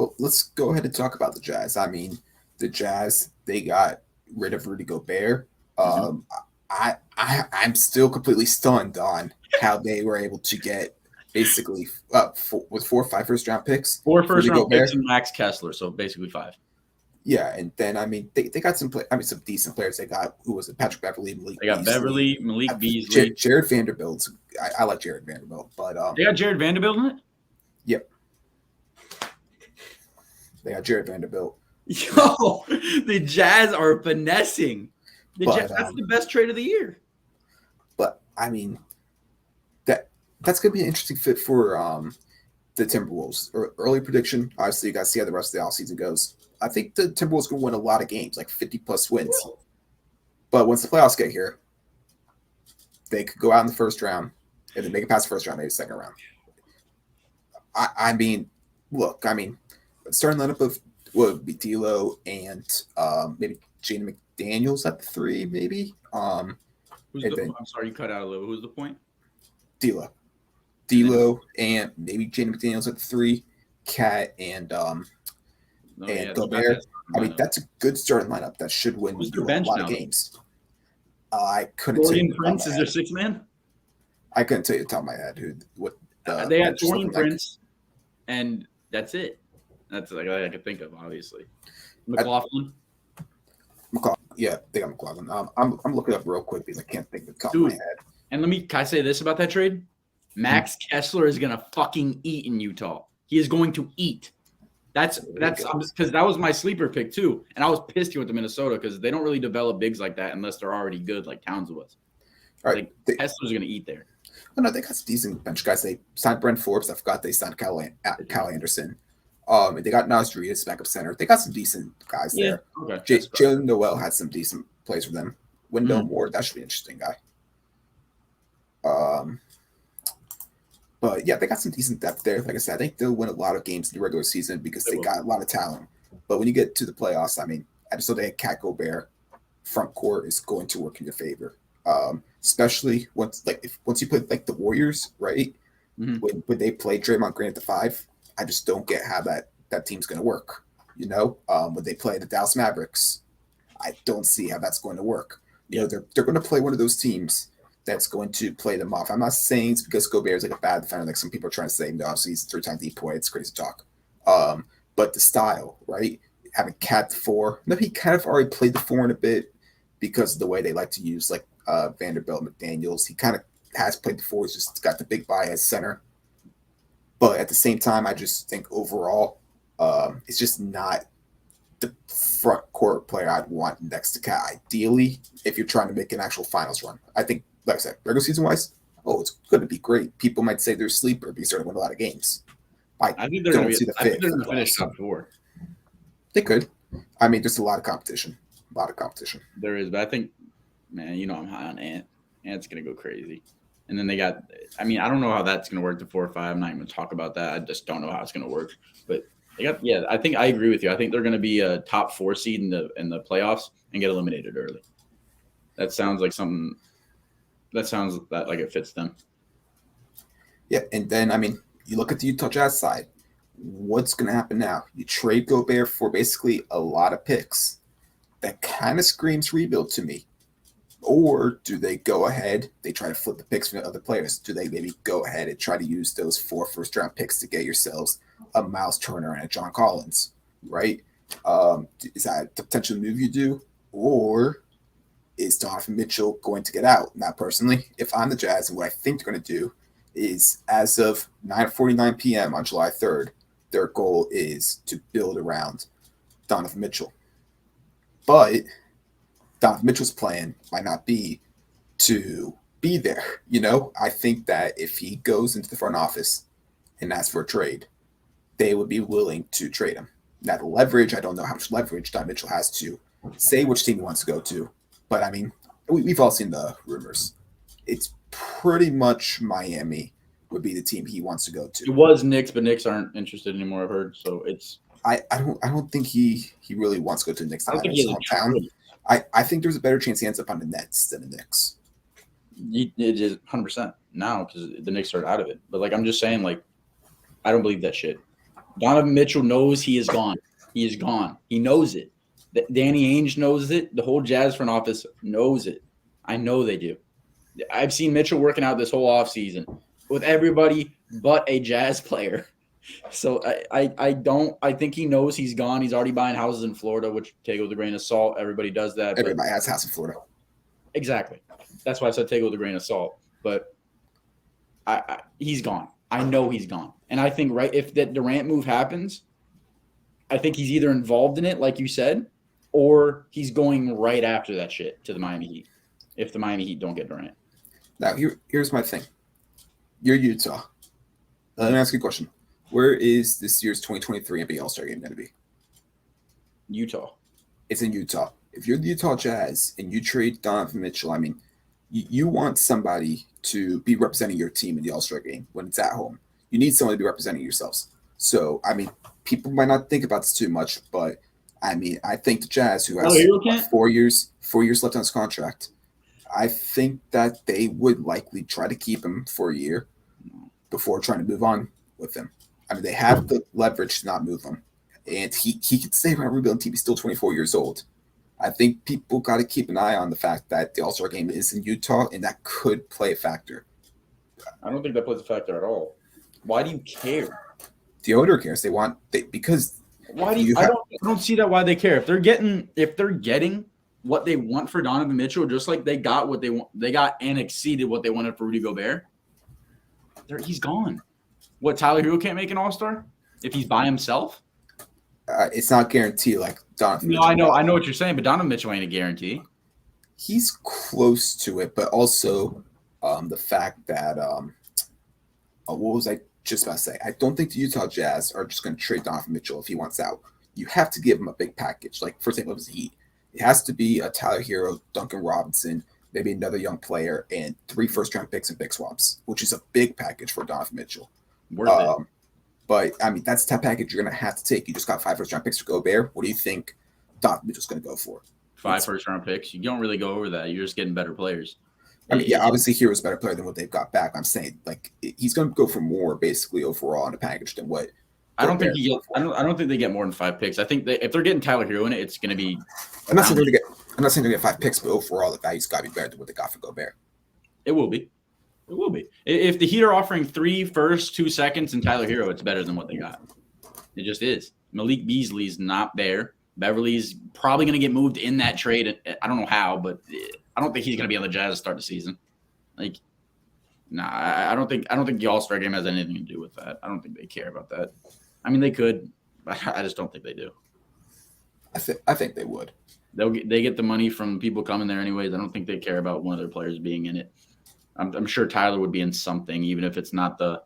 Well, let's go ahead and talk about the Jazz. I mean, the Jazz, they got rid of Rudy Gobert. Mhm. Um, I'm still completely stunned on how they were able to get basically with 4 or 5 first round picks Four for first Rudy round picks Gobert. and Max Kessler, so basically five. Yeah, and then I mean they got some decent players. They got who was it? Patrick Beverly, Malik They got Beasley, Beverly, Malik Beasley. Jared Vanderbilt. I like Jared Vanderbilt, but They got Jared Vanderbilt in it. yep, they got Jared Vanderbilt. Yo, the Jazz are finessing. But That's the best trade of the year. but I mean that's gonna be an interesting fit for the Timberwolves. Early prediction. Obviously, you guys see how the rest of the offseason goes. I think the Timberwolves gonna win a lot of games, like 50+ wins. But once the playoffs get here, they could go out in the first round. If they make it past the first round, maybe second round. I mean, look, I mean, starting lineup of would be D'Lo and maybe Jaden McDaniels at the 3, maybe. I'm sorry, you cut out a little. Who's the point? D'Lo, and maybe Jaden McDaniels at the 3, Cat and Gobert. I mean, that's a good starting lineup that should win Who's you their a bench lot now? of games. I couldn't tell Dorian you. Prince is their sixth man. I couldn't tell you the top of my head what They had Dorian Prince, and that's it. That's like I could think of, obviously. McLaughlin. Yeah, they got McLaughlin. I'm looking up real quick because I can't think of the top of my head. And can I say this about that trade? Max Kessler is gonna fucking eat in Utah. He is going to eat. That's because that was my sleeper pick too, and I was pissed he went to Minnesota because they don't really develop bigs like that unless they're already good, like Towns was. All right, Kessler's gonna eat there. Oh no, they got some decent bench guys. They signed Brent Forbes. I forgot they signed Cal Anderson. They got Nas Reedus, backup center. They got some decent guys there. Okay. Jalen Noel had some decent plays for them. Wendell Moore, that should be an interesting guy. But yeah, they got some decent depth there. Like I said, I think they'll win a lot of games in the regular season because they got a lot of talent. But when you get to the playoffs, I mean, I just know that Cat Gobert front court is going to work in your favor. Especially once you put like the Warriors, right? When they play Draymond Green at the 5, I just don't get how that team's going to work. You know, when they play the Dallas Mavericks, I don't see how that's going to work. You know, they're going to play one of those teams that's going to play them off. I'm not saying it's because Gobert is like a bad defender, like some people are trying to say. No, obviously he's 3-time DPOY. It's crazy talk. But the style, right? Having Cat 4, no, he kind of already played the 4 in a bit because of the way they like to use like Vanderbilt, McDaniels. He kind of has played the 4. He's just got the big body as center. But at the same time, I just think overall, it's just not the front court player I'd want next to Cat. Ideally, if you're trying to make an actual finals run, I think, like I said, regular season wise, it's going to be great. People might say they're a sleeper because they're going to win a lot of games. I think they're going to finish top 4. They could. I mean, there's a lot of competition. There is, but I think, man, you know I'm high on Ant. Ant's going to go crazy. And then they got, I mean, I don't know how that's going to work to 4 or 5. I'm not even going to talk about that. I just don't know how it's going to work. But they got, I think I agree with you. I think they're going to be a top 4 seed in the playoffs and get eliminated early. That sounds like something. That sounds like it fits them. Yeah, and then I mean, you look at the Utah Jazz side. What's going to happen now? You trade Gobert for basically a lot of picks. That kind of screams rebuild to me. Or do they go ahead? They try to flip the picks from the other players. Do they maybe go ahead and try to use those 4 first-round picks to get yourselves a Miles Turner and a John Collins, right? Is that the potential move you do? Or is Donovan Mitchell going to get out? Now, personally, if I'm the Jazz, and what I think they're going to do is, as of 9:49 p.m. on July 3rd, their goal is to build around Donovan Mitchell. But Donovan Mitchell's plan might not be to be there. You know, I think that if he goes into the front office and asks for a trade, they would be willing to trade him. Now, the leverage, I don't know how much leverage Donovan Mitchell has to say which team he wants to go to. But, I mean, we've all seen the rumors. It's pretty much Miami would be the team he wants to go to. It was Knicks, but Knicks aren't interested anymore, I've heard. So it's I don't think he really wants to go to the Knicks. I don't think he has hometown. I think there's a better chance he ends up on the Nets than the Knicks. It is 100% now because the Knicks are out of it. But, like, I'm just saying, like, I don't believe that shit. Donovan Mitchell knows he is gone. He is gone. He knows it. Danny Ainge knows it. The whole Jazz front office knows it. I know they do. I've seen Mitchell working out this whole offseason with everybody but a Jazz player. So I think he knows he's gone. He's already buying houses in Florida, which take it with a grain of salt. Everybody does that. Everybody has a house in Florida. Exactly. That's why I said take it with a grain of salt. But he's gone. I know he's gone. And I think if that Durant move happens, I think he's either involved in it, like you said, or he's going right after that shit to the Miami Heat. If the Miami Heat don't get Durant. Now, here's my thing. You're Utah. Let me ask you a question. Where is this year's 2023 NBA All-Star Game going to be? Utah. It's in Utah. If you're the Utah Jazz and you trade Donovan Mitchell, I mean, you want somebody to be representing your team in the All-Star Game when it's at home. You need someone to be representing yourselves. So, I mean, people might not think about this too much, but, I mean, I think the Jazz, who has 4 years left on his contract, I think that they would likely try to keep him for a year before trying to move on with him. I mean, they have the leverage to not move him. And he could stay around rebuilding team. He's still 24 years old. I think people got to keep an eye on the fact that the All-Star Game is in Utah, and that could play a factor. I don't think that plays a factor at all. Why do you care? The owner cares. Because why do you? I don't see that. Why they care? If they're getting what they want for Donovan Mitchell, just like they got what they got and exceeded what they wanted for Rudy Gobert. He's gone. What, Tyler Hero can't make an All-Star if he's by himself? It's not guaranteed like Donovan Mitchell. I know what you're saying, but Donovan Mitchell ain't a guarantee. He's close to it, but also the fact that what was I just about to say? I don't think the Utah Jazz are just going to trade Donovan Mitchell if he wants out. You have to give him a big package. Like, for example, it was the Heat. It has to be a Tyler Hero, Duncan Robinson, maybe another young player, and 3 first-round picks and pick swaps, which is a big package for Donovan Mitchell. Worth it. But, I mean, that's the type of package you're going to have to take. You just got 5 first-round picks for Gobert. What do you think Donovan Mitchell's going to go for? 5 first-round picks? You don't really go over that. You're just getting better players. I mean, yeah, obviously Hero's a better player than what they've got back. I'm saying, like, he's going to go for more, basically, overall in a package than what I don't think they get more than 5 picks. I think if they're getting Tyler Hero in it, it's going to be. I'm not saying they're going to get 5 picks, but overall, the value's got to be better than what they got for Gobert. It will be. It will be. If the Heat are offering 3 firsts, 2 seconds, and Tyler Hero, it's better than what they got. It just is. Malik Beasley's not there. Beverly's probably going to get moved in that trade. I don't know how, but I don't think he's going to be on the Jazz to start the season. Like, nah, I don't think the All-Star Game has anything to do with that. I don't think they care about that. I mean, they could, but I just don't think they do. I think they would. They get the money from people coming there anyways. I don't think they care about one of their players being in it. I'm sure Tyler would be in something, even if it's not the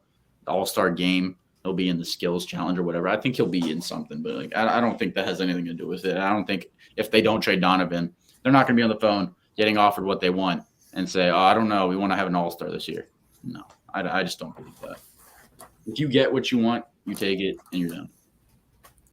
All-Star Game. He'll be in the skills challenge or whatever. I think he'll be in something, but like I don't think that has anything to do with it. I don't think if they don't trade Donovan, they're not going to be on the phone getting offered what they want and say, "Oh, I don't know, we want to have an All-Star this year." No, I just don't believe that. If you get what you want, you take it and you're done.